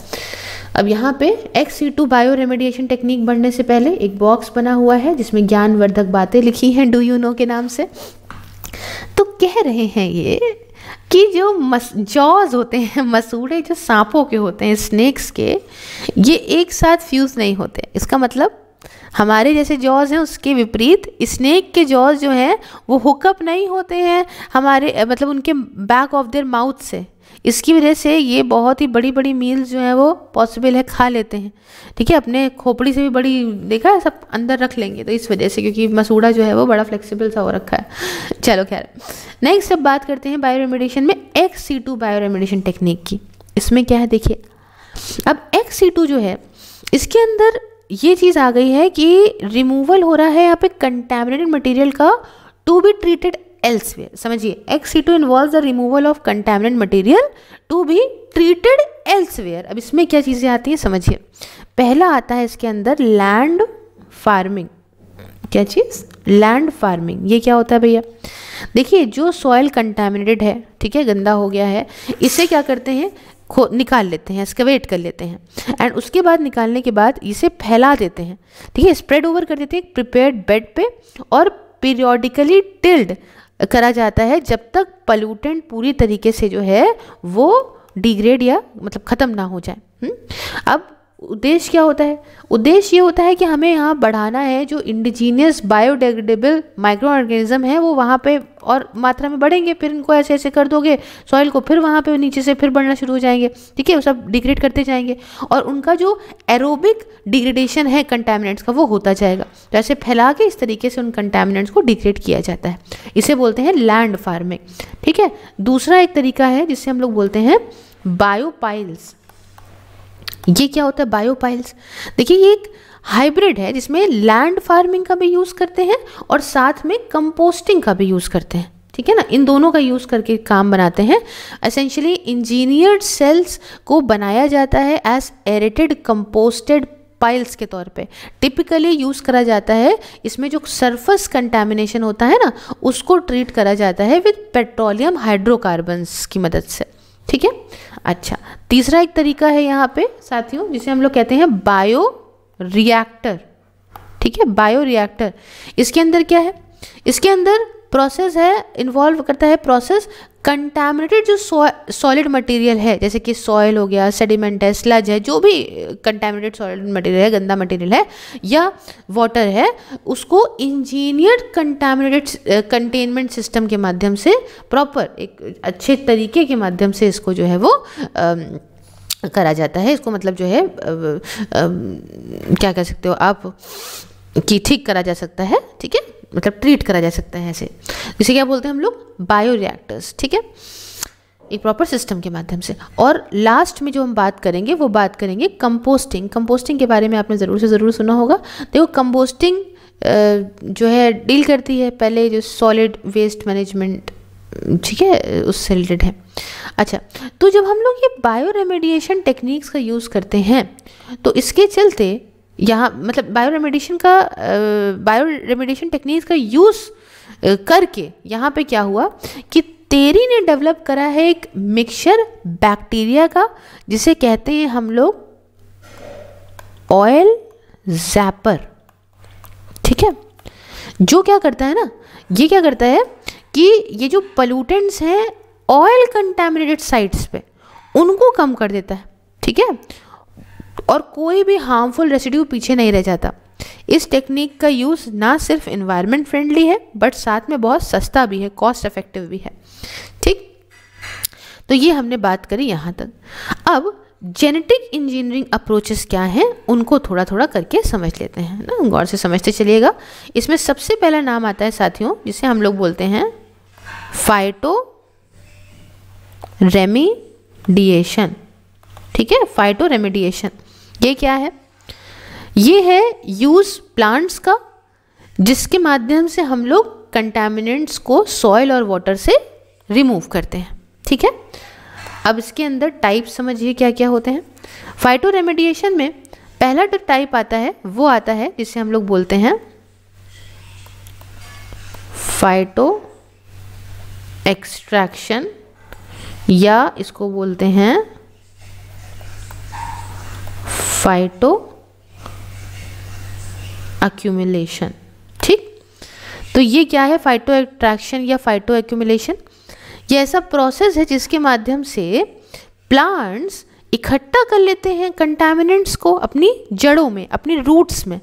अब यहाँ पे XC2 बायो रेमेडिएशन टेक्निक बढ़ने से पहले एक बॉक्स बना हुआ है जिसमें ज्ञानवर्धक बातें लिखी हैं डू यू नो के नाम से। तो कह रहे हैं ये कि जो जॉज होते हैं, मसूड़े जो सांपों के होते हैं, स्नेक्स के, ये एक साथ फ्यूज नहीं होते। इसका मतलब हमारे जैसे जॉज हैं उसके विपरीत स्नेक के जॉज जो हैं वो हुकअप नहीं होते हैं हमारे मतलब उनके बैक ऑफ देयर माउथ से। इसकी वजह से ये बहुत ही बड़ी बड़ी मील्स जो है वो पॉसिबल है खा लेते हैं, ठीक है। अपने खोपड़ी से भी बड़ी देखा है सब अंदर रख लेंगे, तो इस वजह से, क्योंकि मसूड़ा जो है वो बड़ा फ्लेक्सिबल सा हो रखा है। चलो खैर, नेक्स्ट अब बात करते हैं बायो रेमेडिएशन में XC2 बायो रेमेडिएशन टेक्निक की। इसमें क्या है देखिए, अब XC2 जो है इसके अंदर ये चीज़ आ गई है कि रिमूवल हो रहा है यहाँ पे कंटैमिनेटेड मटेरियल का टू बी ट्रीटेड एल्सवेयर। समझिए, XC2 involves the removal of contaminated material to be treated elsewhere. अब इसमें क्या चीज़ें आती हैं समझिए। पहला आता है इसके अंदर लैंड फार्मिंग। क्या चीज़? Land farming. ये क्या होता है भैया? देखिए, जो सॉइल कंटैमिनेटेड है, ठीक है, गंदा हो गया है, इसे क्या करते हैं, निकाल लेते हैं, एक्सकवेट कर लेते हैं, एंड उसके बाद निकालने के बाद इसे फैला देते हैं, ठीक है, स्प्रेड ओवर कर देते हैं प्रिपेयर्ड बेड पे, और पीरियोडिकली टिल्ड करा जाता है जब तक पॉल्यूटेंट पूरी तरीके से जो है वो डिग्रेड या मतलब ख़त्म ना हो जाए। अब उद्देश्य क्या होता है? उद्देश्य ये होता है कि हमें यहाँ बढ़ाना है जो इंडिजीनियस बायोडिग्रेडेबल माइक्रो ऑर्गेनिज्म है वो वहाँ पे और मात्रा में बढ़ेंगे, फिर इनको ऐसे ऐसे कर दोगे सॉइल को, फिर वहाँ पे नीचे से फिर बढ़ना शुरू हो जाएंगे, ठीक है, वो सब डिग्रेड करते जाएंगे और उनका जो एरोबिक डिग्रेडेशन है कंटैमिनेंट्स का वो होता जाएगा। तो ऐसे फैला के इस तरीके से उन कंटैमिनेंट्स को डिग्रेड किया जाता है, इसे बोलते हैं लैंड फार्मिंग, ठीक है। दूसरा एक तरीका है जिससे हम लोग बोलते हैं बायोपाइल्स। ये क्या होता है बायोपाइल्स? देखिए, ये एक हाइब्रिड है जिसमें लैंड फार्मिंग का भी यूज़ करते हैं और साथ में कंपोस्टिंग का भी यूज़ करते हैं, ठीक है ना। इन दोनों का यूज़ करके काम बनाते हैं। एसेंशियली इंजीनियर्ड सेल्स को बनाया जाता है एज एरेटेड कंपोस्टेड पाइल्स के तौर पे। टिपिकली यूज़ करा जाता है, इसमें जो सरफेस कंटैमिनेशन होता है ना उसको ट्रीट करा जाता है विद पेट्रोलियम हाइड्रोकार्बन्स की मदद से, ठीक है। अच्छा, तीसरा एक तरीका है यहाँ पे साथियों जिसे हम लोग कहते हैं बायो रिएक्टर, ठीक है, बायो रिएक्टर। इसके अंदर क्या है? इसके अंदर प्रोसेस है, इन्वॉल्व करता है प्रोसेस कंटैमिनेटेड जो सॉलिड मटेरियल है, जैसे कि सॉइल हो गया, सेडिमेंट है, स्लज है, जो भी कंटैमिनेटेड सॉलिड मटेरियल है, गंदा मटेरियल है या वाटर है, उसको इंजीनियर्ड कंटैमिनेटेड कंटेनमेंट सिस्टम के माध्यम से प्रॉपर एक अच्छे तरीके के माध्यम से इसको जो है वो करा जाता है। इसको मतलब जो है क्या कह सकते हो आप कि ठीक करा जा सकता है, ठीक है, मतलब ट्रीट करा जा सकता है ऐसे, जिसे क्या बोलते हैं हम लोग बायो रिएक्टर्स, ठीक है, एक प्रॉपर सिस्टम के माध्यम से। और लास्ट में जो हम बात करेंगे वो बात करेंगे कंपोस्टिंग। कंपोस्टिंग के बारे में आपने ज़रूर से ज़रूर सुना होगा। देखो, कंपोस्टिंग जो है डील करती है पहले जो सॉलिड वेस्ट मैनेजमेंट, ठीक है, उससे रिलेटेड है। अच्छा, तो जब हम लोग ये बायो रेमेडिएशन टेक्निक्स का यूज़ करते हैं तो इसके चलते यहाँ मतलब बायो रेमेडिएशन टेक्निक्स का यूज़ करके यहाँ पे क्या हुआ कि तेरी ने डेवलप करा है एक मिक्सचर बैक्टीरिया का जिसे कहते हैं हम लोग ऑयल जैपर, ठीक है। जो क्या करता है ना, ये क्या करता है कि ये जो पोल्यूटेंट्स हैं ऑयल कंटैमिनेटेड साइट्स पे उनको कम कर देता है, ठीक है, और कोई भी हार्मफुल रेसिड्यू पीछे नहीं रह जाता। इस टेक्निक का यूज़ ना सिर्फ एनवायरनमेंट फ्रेंडली है बट साथ में बहुत सस्ता भी है, कॉस्ट इफेक्टिव भी है, ठीक। तो ये हमने बात करी यहाँ तक। अब जेनेटिक इंजीनियरिंग अप्रोचेस क्या हैं उनको थोड़ा थोड़ा करके समझ लेते हैं ना, गौर से समझते चलिएगा। इसमें सबसे पहला नाम आता है साथियों जिसे हम लोग बोलते हैं फाइटो रेमेडिएशन, ठीक है, फाइटो रेमेडिएशन। ये क्या है? ये है यूज प्लांट्स का जिसके माध्यम से हम लोग कंटैमिनेंट्स को सॉइल और वाटर से रिमूव करते हैं, ठीक है। अब इसके अंदर टाइप समझिए क्या क्या होते हैं। फाइटो रेमेडिएशन में पहला जो टाइप आता है वो आता है जिसे हम लोग बोलते हैं फाइटो एक्सट्रैक्शन या इसको बोलते हैं फाइटो एक्यूमुलेशन। ठीक, तो ये क्या है, फाइटो एट्रैक्शन या फाइटो एक्यूमुलेशन। ये ऐसा प्रोसेस है जिसके माध्यम से प्लांट्स इकट्ठा कर लेते हैं कंटामिनेंट्स को अपनी जड़ों में, अपनी रूट्स में,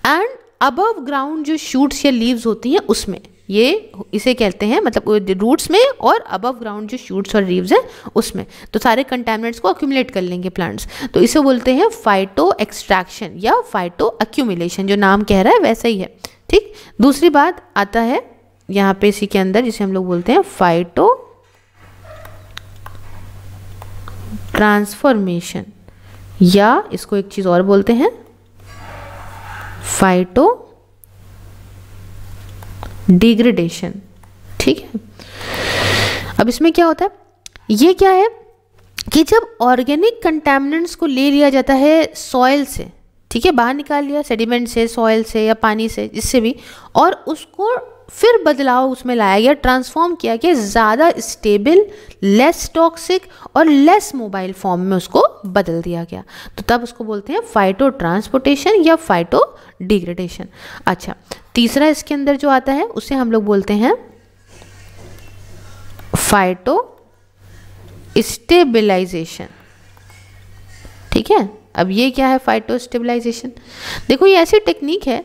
एंड अबव ग्राउंड जो शूट्स या लीव्स होती हैं उसमें, ये इसे कहते हैं, मतलब रूट्स में और अबव ग्राउंड जो शूट्स और लीव्स हैं उसमें, तो सारे कंटामिनेंट्स को अक्यूमुलेट कर लेंगे प्लांट्स, तो इसे बोलते हैं फाइटो एक्सट्रैक्शन या फाइटो अक्यूमुलेशन, जो नाम कह रहा है वैसा ही है। ठीक, दूसरी बात आता है यहाँ पे इसी के अंदर, जिसे हम लोग बोलते हैं फाइटो ट्रांसफॉर्मेशन, या इसको एक चीज और बोलते हैं फाइटो डिग्रेडेशन। ठीक है, अब इसमें क्या होता है, ये क्या है कि जब ऑर्गेनिक कंटामिनेंट्स को ले लिया जाता है सॉइल से, ठीक है, बाहर निकाल लिया सेडिमेंट से, सॉइल से या पानी से, जिससे भी, और उसको फिर बदलाव उसमें लाया गया, ट्रांसफॉर्म किया गया ज़्यादा स्टेबल, लेस टॉक्सिक और लेस मोबाइल फॉर्म में उसको बदल दिया गया, तो तब उसको बोलते हैं फाइटो ट्रांसपोर्टेशन या फाइटो डिग्रेडेशन। अच्छा, तीसरा इसके अंदर जो आता है उसे हम लोग बोलते हैं फाइटो स्टेबलाइजेशन। ठीक है, अब ये क्या है फाइटो स्टेबलाइजेशन, देखो ये ऐसी टेक्निक है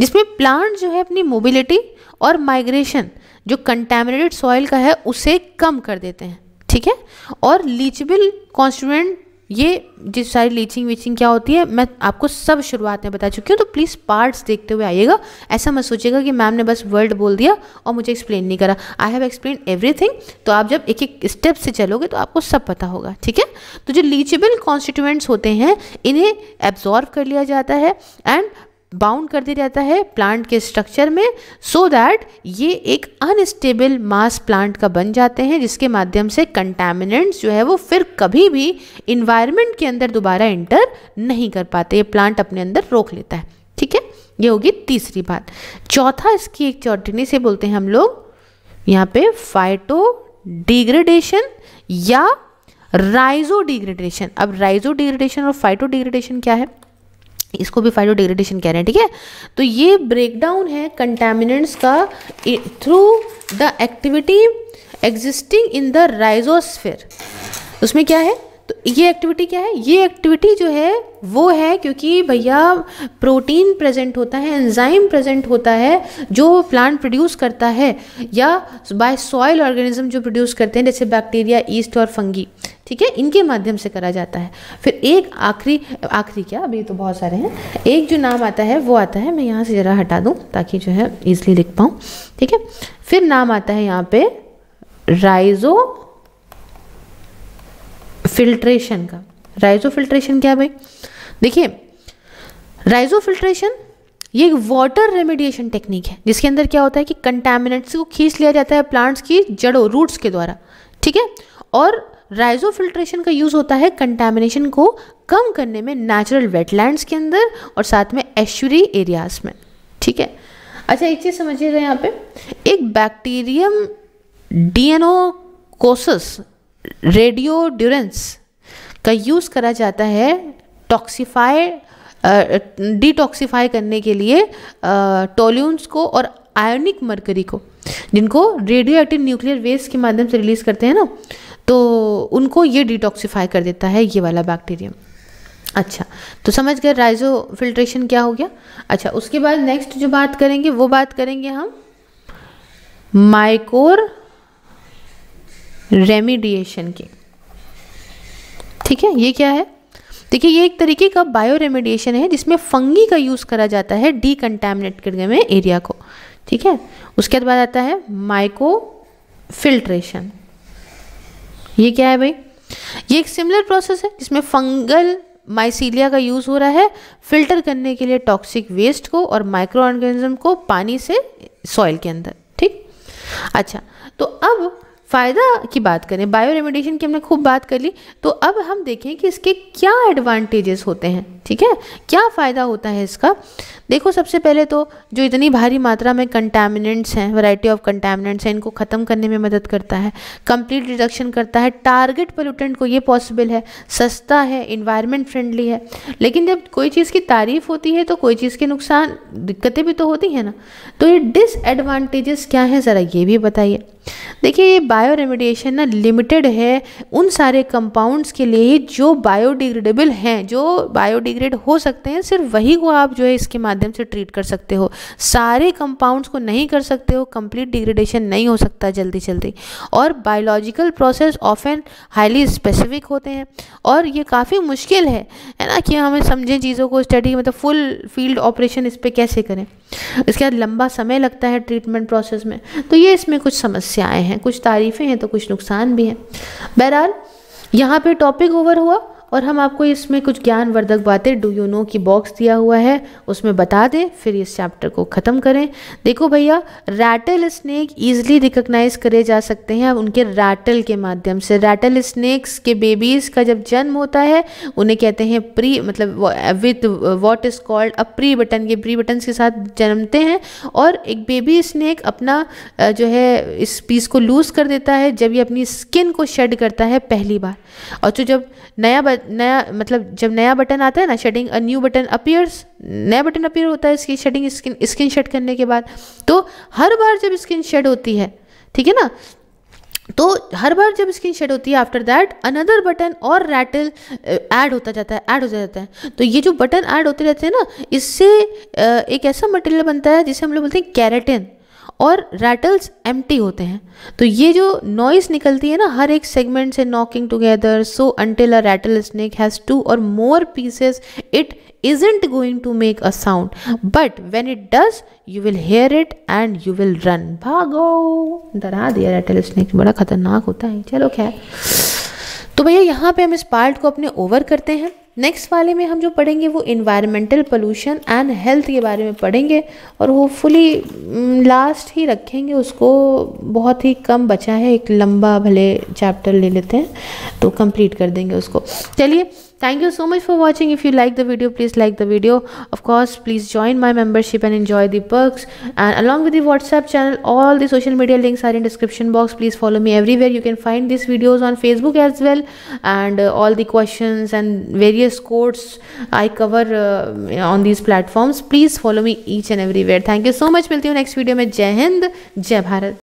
जिसमें प्लांट जो है अपनी मोबिलिटी और माइग्रेशन जो कंटैमिनेटेड सॉइल का है उसे कम कर देते हैं। ठीक है, और लीचेबल कॉन्स्टिट्यूएंट, ये जिस सारी लीचिंग वीचिंग क्या होती है मैं आपको सब शुरुआत में बता चुकी हूँ, तो प्लीज़ पार्ट्स देखते हुए आइएगा, ऐसा मत सोचिएगा कि मैम ने बस वर्ड बोल दिया और मुझे एक्सप्लेन नहीं करा। आई हैव एक्सप्लेन एवरीथिंग, तो आप जब एक एक स्टेप से चलोगे तो आपको सब पता होगा। ठीक है, तो जो लीचेबल कॉन्स्टिट्यूएंट्स होते हैं इन्हें एब्जॉर्व कर लिया जाता है एंड बाउंड कर दिया जाता है प्लांट के स्ट्रक्चर में, सो दैट ये एक अनस्टेबल मास प्लांट का बन जाते हैं, जिसके माध्यम से कंटैमिनेंट्स जो है वो फिर कभी भी इन्वायरमेंट के अंदर दोबारा एंटर नहीं कर पाते, ये प्लांट अपने अंदर रोक लेता है। ठीक है, ये होगी तीसरी बात। चौथा इसकी एक चौटनी से बोलते हैं हम लोग यहाँ पे फाइटो डिग्रेडेशन या राइजो डिग्रेडेशन। अब राइजो डिग्रेडेशन और फाइटो डिग्रेडेशन क्या है, इसको भी फाइटो डिग्रेडेशन कह रहे हैं। ठीक है, तो ये ब्रेकडाउन है कंटैमिनेंट्स का through the activity existing in the rhizosphere. उसमें क्या है, तो ये एक्टिविटी क्या है, ये एक्टिविटी जो है वो है क्योंकि भैया प्रोटीन प्रेजेंट होता है, एंजाइम प्रेजेंट होता है जो प्लांट प्रोड्यूस करता है, या बाय सॉइल ऑर्गेनिज्म जो प्रोड्यूस करते हैं जैसे बैक्टीरिया, ईस्ट और फंगी। ठीक है, इनके माध्यम से करा जाता है। फिर एक आखिरी क्या, अभी तो बहुत सारे हैं, एक जो नाम आता है वो आता है, मैं यहाँ से ज़रा हटा दूँ ताकि जो है ईजिली लिख पाऊँ। ठीक है, फिर नाम आता है यहाँ पे राइजो फिल्ट्रेशन का। राइजो फिल्ट्रेशन क्या है भाई, देखिए राइजो फिल्ट्रेशन ये एक वाटर रेमेडिएशन टेक्निक है जिसके अंदर क्या होता है कि कंटैमिनेंट्स को खींच लिया जाता है प्लांट्स की जड़ों, रूट्स के द्वारा। ठीक है, और राइजो फिल्ट्रेशन का यूज़ होता है कंटैमिनेशन को कम करने में नेचुरल वेटलैंड्स के अंदर और साथ में एस्चुरी एरियाज में। ठीक है, अच्छा एक चीज़ समझिएगा, यहाँ पे एक बैक्टीरियम डिएनोकोसस रेडियोड्यूरेंस का यूज़ करा जाता है डिटॉक्सिफाई करने के लिए टोल्यून्स को और आयोनिक मरकरी को, जिनको रेडियो एक्टिव न्यूक्लियर वेस्ट के माध्यम से रिलीज करते हैं ना, तो उनको ये डिटॉक्सिफाई कर देता है ये वाला बैक्टीरियम। अच्छा, तो समझ गए राइजो फिल्ट्रेशन क्या हो गया। अच्छा, उसके बाद नेक्स्ट जो बात करेंगे वो बात करेंगे हम माइकोर रेमिडिएशन की। ठीक है, ये क्या है, देखिए ये एक तरीके का बायो रेमिडिएशन है जिसमें फंगी का यूज़ करा जाता है डीकंटैमिनेट करने में एरिया को। ठीक है, उसके बाद आता है माइको फिल्ट्रेशन। ये क्या है भाई, ये एक सिमिलर प्रोसेस है जिसमें फंगल माइसीलिया का यूज़ हो रहा है फिल्टर करने के लिए टॉक्सिक वेस्ट को और माइक्रो ऑर्गेनिज्म को पानी से सॉइल के अंदर। ठीक, अच्छा, तो अब फ़ायदा की बात करें, बायो रेमेडिएशन की हमने खूब बात कर ली, तो अब हम देखें कि इसके क्या एडवांटेजेस होते हैं। ठीक है, क्या फ़ायदा होता है इसका। देखो सबसे पहले तो जो इतनी भारी मात्रा में कंटामिनेंट्स हैं, वैरायटी ऑफ कंटामिनेंट्स हैं, इनको ख़त्म करने में मदद करता है, कंप्लीट रिडक्शन करता है टारगेट पोल्यूटेंट को, ये पॉसिबल है, सस्ता है, इन्वायरमेंट फ्रेंडली है। लेकिन जब कोई चीज़ की तारीफ होती है तो कोई चीज़ के नुकसान, दिक्कतें भी तो होती हैं ना। तो ये डिसएडवांटेजेस क्या हैं, ज़रा ये भी बताइए। देखिए ये बायो रेमेडिएशन ना लिमिटेड है उन सारे कंपाउंड्स के लिए जो बायोडिग्रेडेबल हैं, जो बायोडिग्रेड हो सकते हैं, सिर्फ वही को आप जो है इसके माध्यम से ट्रीट कर सकते हो। सारे कंपाउंड्स को नहीं कर सकते हो, कंप्लीट डिग्रेडेशन नहीं हो सकता जल्दी जल्दी। और biological process often highly specific होते हैं और ये काफ़ी मुश्किल है ना, कि हमें समझें चीज़ों को, स्टडी मतलब फुल फील्ड ऑपरेशन इस पर कैसे करें। इसके बाद लंबा समय लगता है ट्रीटमेंट प्रोसेस में, तो ये इसमें कुछ समस्याएं हैं, कुछ तारीफ़ें हैं तो कुछ नुकसान भी हैं। बहरहाल यहाँ पे टॉपिक ओवर हुआ और हम आपको इसमें कुछ ज्ञानवर्धक बातें डू यू नो की बॉक्स दिया हुआ है उसमें बता दें, फिर इस चैप्टर को ख़त्म करें। देखो भैया, रैटल स्नेक ईजिली रिकॉग्नाइज करे जा सकते हैं अब उनके रैटल के माध्यम से। रैटल स्नेक्स के बेबीज़ का जब जन्म होता है उन्हें कहते हैं प्री, मतलब with what is called a pre button, ये प्री बटन के साथ जन्मते हैं। और एक बेबी स्नेक अपना जो है इस पीस को लूज़ कर देता है जब ये अपनी स्किन को शेड करता है पहली बार। और तो जब जब नया बटन आता है ना, shading a new button appears, नया बटन अपीयर होता है इसकी शेडिंग, स्किन शेड करने के बाद। तो हर बार जब स्किन शेड होती है, ठीक है ना, तो हर बार जब स्किन शेड होती है आफ्टर दैट अनदर बटन और रैटल ऐड होता जाता है। तो ये जो बटन ऐड होते रहते हैं ना, इससे एक ऐसा मटेरियल बनता है जिसे हम लोग बोलते हैं केराटिन, और रैटल्स एम्प्टी होते हैं। तो ये जो नॉइस निकलती है ना हर एक सेगमेंट से, knocking together, so until a rattlesnake has 2 or more pieces it isn't going to make a sound, but when it does you will hear it and you will run। भागो, डरा दिया rattle snake, बड़ा खतरनाक होता है। चलो खैर, तो भैया यहाँ पे हम इस पार्ट को अपने ओवर करते हैं। नेक्स्ट वाले में हम जो पढ़ेंगे वो इन्वायरमेंटल पोल्यूशन एंड हेल्थ के बारे में पढ़ेंगे, और वो फुली लास्ट ही रखेंगे उसको, बहुत ही कम बचा है, एक लंबा भले चैप्टर ले लेते हैं तो कंप्लीट कर देंगे उसको। चलिए, thank you so much for watching. If you like the video, please like the video. Of course, please join my membership and enjoy the perks, and along with the WhatsApp channel, all the social media links are in description box. Please follow me everywhere. You can find these videos on Facebook as well, and all the questions and various quotes I cover on these platforms. Please follow me each and everywhere. Thank you so much. मिलती हूँ next video में। जय हिंद, जय भारत।